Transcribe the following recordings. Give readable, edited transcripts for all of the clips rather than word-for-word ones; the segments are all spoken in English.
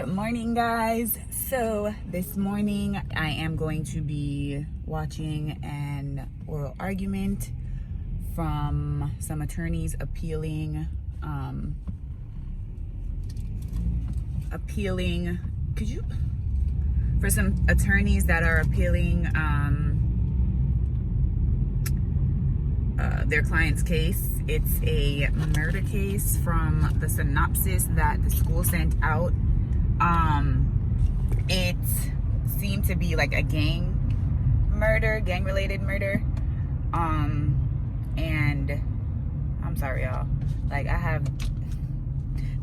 Good morning, guys. So this morning I am going to be watching an oral argument from some attorneys appealing for some attorneys that are appealing their client's case. It's a murder case from the synopsis that the school sent out. It seemed to be like a gang-related murder. And I'm sorry, y'all. Like, I have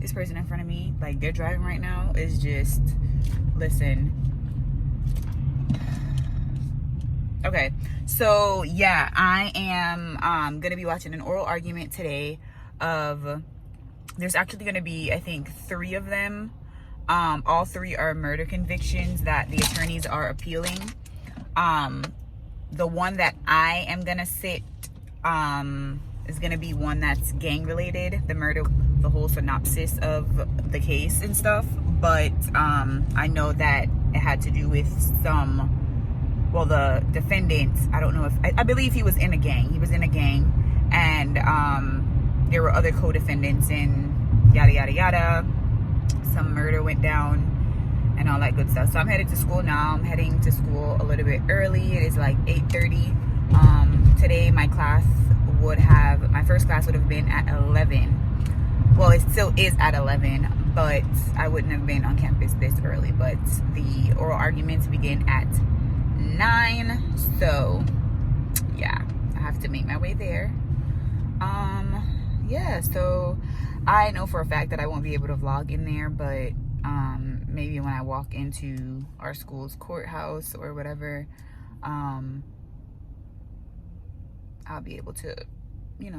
this person in front of me, like, they're driving right now. Is just, listen. Okay, so yeah, I am gonna be watching an oral argument today of, there's actually gonna be, I think, 3 of them. All 3 are murder convictions that the attorneys are appealing. The one that I am gonna sit is gonna be one that's gang related, the murder, the whole synopsis of the case and stuff. But I know that it had to do with the defendant, I don't know if, I believe he was in a gang. He was in a gang, and there were other co-defendants and yada, yada, yada. Some murder went down and all that good stuff. So I'm headed to school now. I'm heading to school a little bit early. It is like 8:30. Today my first class would have been at 11. Well, it still is at 11, but I wouldn't have been on campus this early. But the oral arguments begin at 9, so yeah, I have to make my way there. Yeah, so I know for a fact that I won't be able to vlog in there, but maybe when I walk into our school's courthouse or whatever, I'll be able to,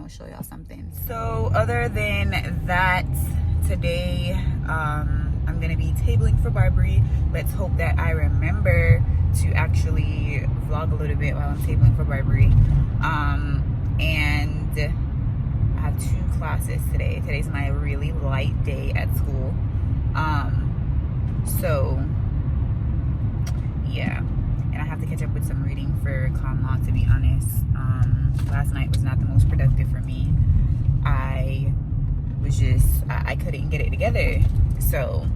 show y'all something. So other than that, today I'm gonna be tabling for Barbary. Let's hope that I remember to actually vlog a little bit while I'm tabling for Barbary. And I have 2 classes today. Today's my really light day at school. So yeah, and I have to catch up with some reading for common law, to be honest. Last night was not the most productive for me. I couldn't get it together. So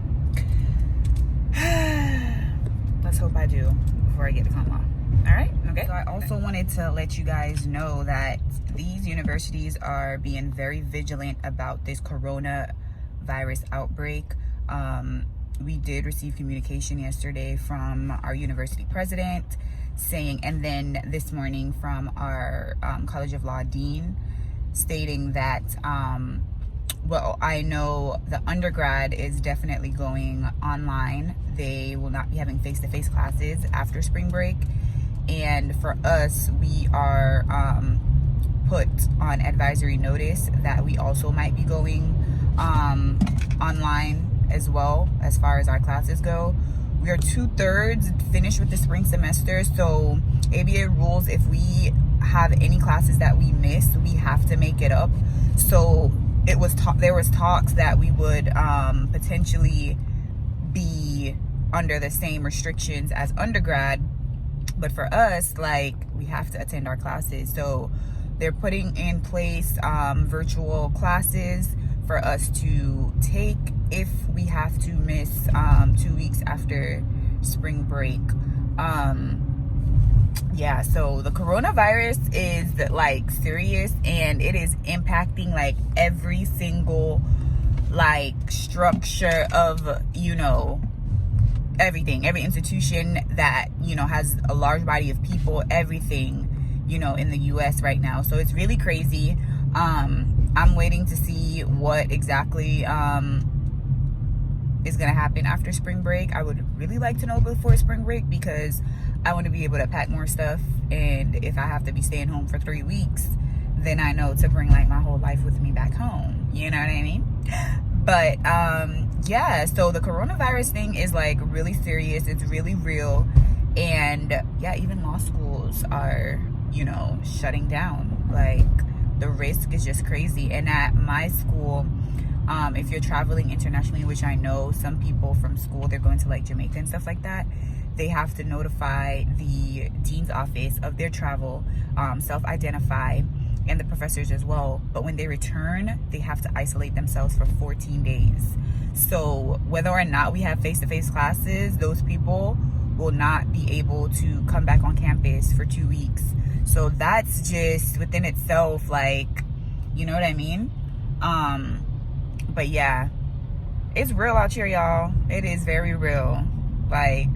let's hope I do before I get to common law. All right, okay. So I also wanted to let you guys know that these universities are being very vigilant about this coronavirus outbreak. We did receive communication yesterday from our university president saying, and then this morning from our College of Law dean, stating that, well, I know the undergrad is definitely going online. They will not be having face-to-face classes after spring break. And for us, we are put on advisory notice that we also might be going online as well, as far as our classes go. We are 2/3 finished with the spring semester, so ABA rules, if we have any classes that we missed, we have to make it up. So there was talks that we would potentially be under the same restrictions as undergrad, but for us, like, we have to attend our classes. So they're putting in place virtual classes for us to take if we have to miss 2 weeks after spring break. Yeah, so the coronavirus is like serious, and it is impacting like every single like structure of everything, every institution that has a large body of people, everything in the US right now. So it's really crazy. I'm waiting to see what exactly is gonna happen after spring break. I would really like to know before spring break, because I want to be able to pack more stuff, and if I have to be staying home for 3 weeks, then I know to bring like my whole life with me back home, you know what I mean? But yeah, so the coronavirus thing is like really serious. It's really real. And yeah, even law schools are shutting down. Like, the risk is just crazy. And at my school, If you're traveling internationally, which I know some people from school, they're going to like Jamaica and stuff like that, they have to notify the dean's office of their travel, self-identify, and the professors as well. But when they return, they have to isolate themselves for 14 days. So whether or not we have face-to-face classes, those people will not be able to come back on campus for 2 weeks. So that's just within itself, like, you know what I mean? But yeah, it's real out here, y'all. It is very real. Like,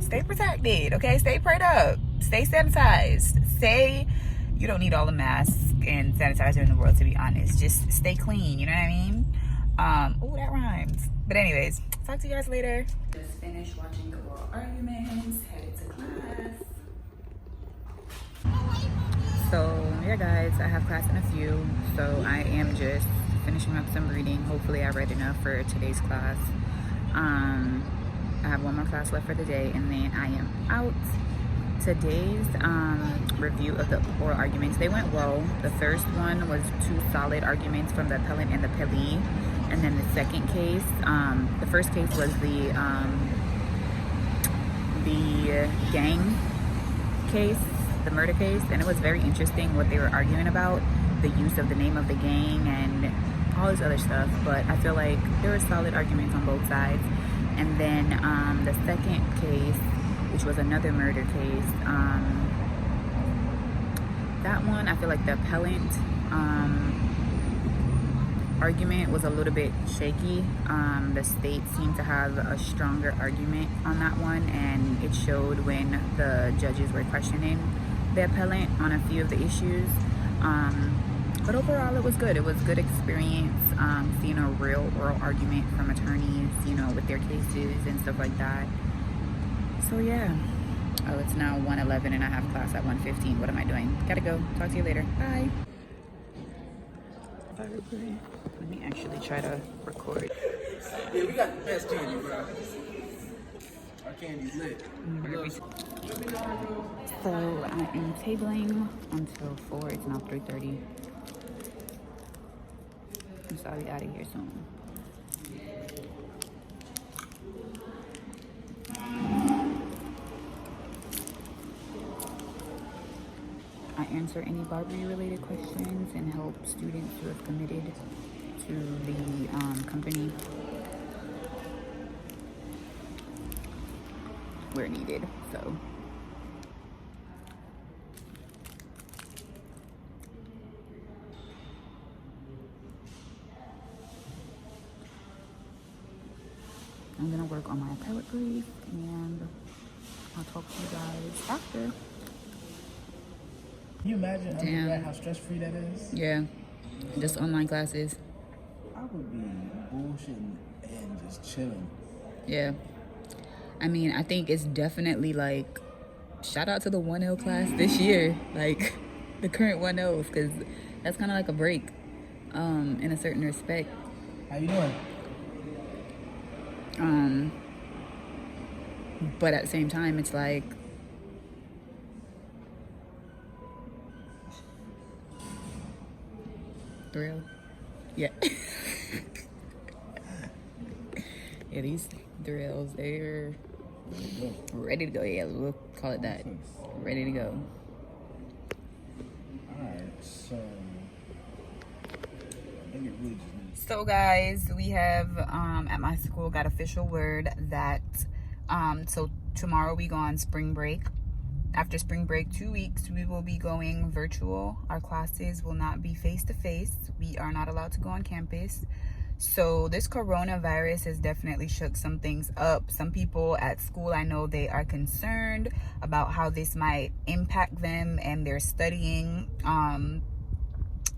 stay protected, okay? Stay prayed up. Stay sanitized. You don't need all the masks and sanitizer in the world, to be honest. Just stay clean, you know what I mean? Oh, that rhymes. But anyways, talk to you guys later. Just finished watching oral arguments, headed to class. So yeah guys, I have class in a few, so I am just finishing up some reading. Hopefully I read enough for today's class. I have one more class left for the day, and then I am out. Today's review of the oral arguments, they went well. The first one was 2 solid arguments from the appellant and the appellee, and then the second case, the first case was the gang case, the murder case, and it was very interesting what they were arguing about, the use of the name of the gang and all this other stuff. But I feel like there were solid arguments on both sides. And then the second case, which was another murder case, that one I feel like the appellant argument was a little bit shaky. The state seemed to have a stronger argument on that one, and it showed when the judges were questioning the appellant on a few of the issues. But overall it was good. It was good experience, seeing a real oral argument from attorneys, you know, with their cases and stuff like that. So yeah. Oh, it's now 1:11 and I have class at 1:15. What am I doing? Gotta go. Talk to you later. Bye. Let me actually try to record. Yeah, we got the best candy, bro. Our candy's lit. So I am tabling until 4. It's now 3:30. So I'll be out of here soon. I answer any Barbary related questions and help students who have committed to the company where needed. So I'm gonna work on my appellate brief, and I'll talk to you guys after. Can you imagine how stress-free that is? Yeah, just online classes. I would be bullshitting and just chilling. Yeah, I mean, I think it's definitely like, shout out to the 1L class this year, like the current 1Ls, because that's kind of like a break, in a certain respect. How you doing? But at the same time, it's like, thrill. Yeah. Yeah, these thrills, they're ready to go. Yeah, we'll call it that. Ready to go. Alright, so I think it really just needs. So guys, we have at my school got official word that so tomorrow we go on spring break. After spring break, 2 weeks, we will be going virtual. Our classes will not be face-to-face. We are not allowed to go on campus. So this coronavirus has definitely shook some things up. Some people at school, I know they are concerned about how this might impact them and their studying,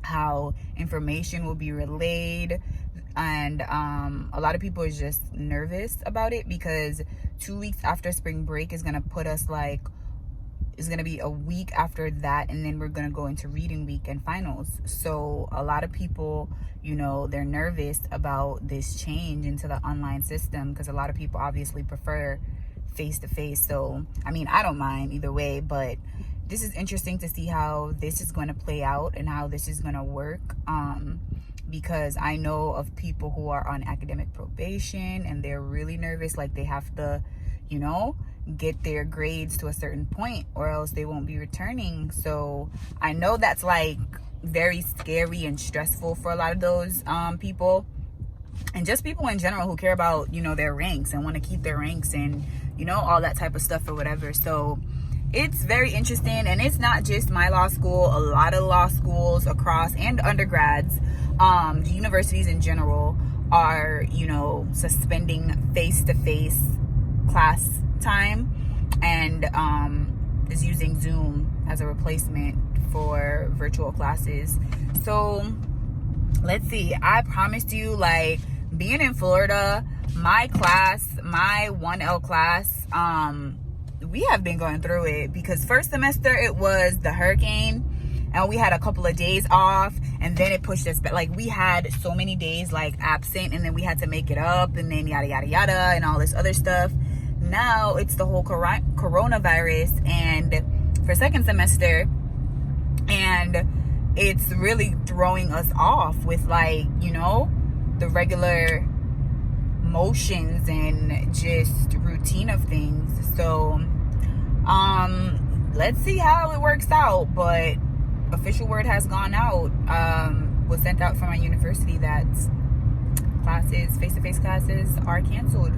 how information will be relayed. And a lot of people are just nervous about it because 2 weeks after spring break is going to put us like, it's going to be a week after that, and then we're going to go into reading week and finals. So a lot of people, you know, they're nervous about this change into the online system because a lot of people obviously prefer face-to-face. So I mean, I don't mind either way, but this is interesting to see how this is going to play out and how this is going to work, because I know of people who are on academic probation and they're really nervous, like they have to, you know, get their grades to a certain point or else they won't be returning. So I know that's like very scary and stressful for a lot of those people, and just people in general who care about, you know, their ranks and want to keep their ranks and, you know, all that type of stuff or whatever. So it's very interesting, and it's not just my law school. A lot of law schools across, and undergrads, universities in general, are, you know, suspending face-to-face class time and is using Zoom as a replacement for virtual classes. So let's see, I promised you, like, being in Florida, my class, my 1L class, we have been going through it, because first semester it was the hurricane and we had a couple of days off, and then it pushed us back. Like, we had so many days like absent, and then we had to make it up, and then yada yada yada and all this other stuff. Now it's the whole coronavirus, and for second semester, and it's really throwing us off with, like, you know, the regular motions and just routine of things. So let's see how it works out, but official word has gone out, was sent out from my university, that classes, face-to-face classes, are canceled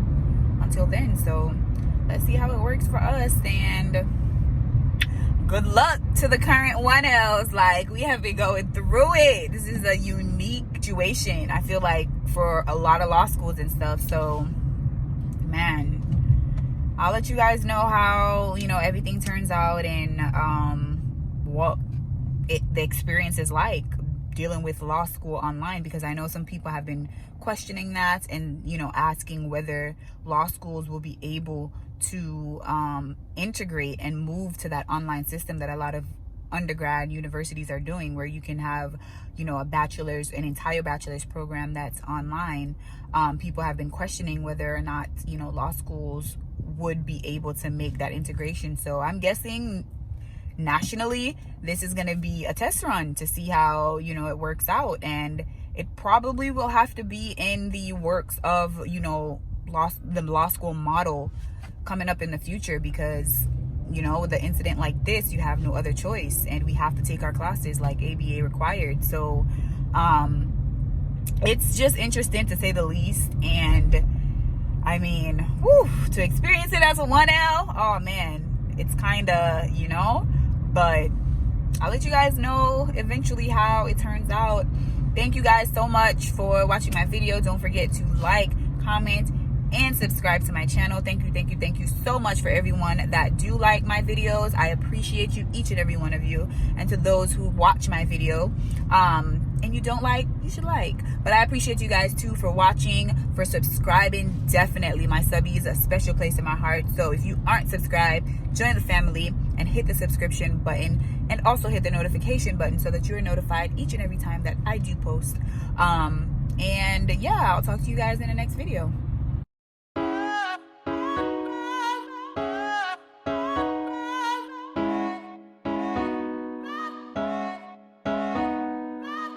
until then. So let's see how it works for us, and good luck to the current 1Ls. Like, we have been going through it. This is a unique situation, I feel like, for a lot of law schools and stuff. So, man, I'll let you guys know how, you know, everything turns out, and what the experience is like dealing with law school online, because I know some people have been questioning that, and, you know, asking whether law schools will be able to integrate and move to that online system that a lot of undergrad universities are doing, where you can have, you know, an entire bachelor's program that's online. People have been questioning whether or not, you know, law schools would be able to make that integration. So I'm guessing nationally this is going to be a test run to see how, you know, it works out, and it probably will have to be in the works of, you know, the law school model coming up in the future, because, you know, with an incident like this, you have no other choice, and we have to take our classes like ABA required. So it's just interesting, to say the least. And I mean, whew, to experience it as a 1L, oh man, it's kind of, you know, but I'll let you guys know eventually how it turns out. Thank you guys so much for watching my video. Don't forget to like, comment, and subscribe to my channel. Thank you so much for everyone that do like my videos. I appreciate you, each and every one of you. And to those who watch my video and you don't like, you should like. But I appreciate you guys too for watching, for subscribing. Definitely, my subby is a special place in my heart. So if you aren't subscribed, join the family and hit the subscription button, and also hit the notification button so that you're notified each and every time that I do post. And yeah, I'll talk to you guys in the next video.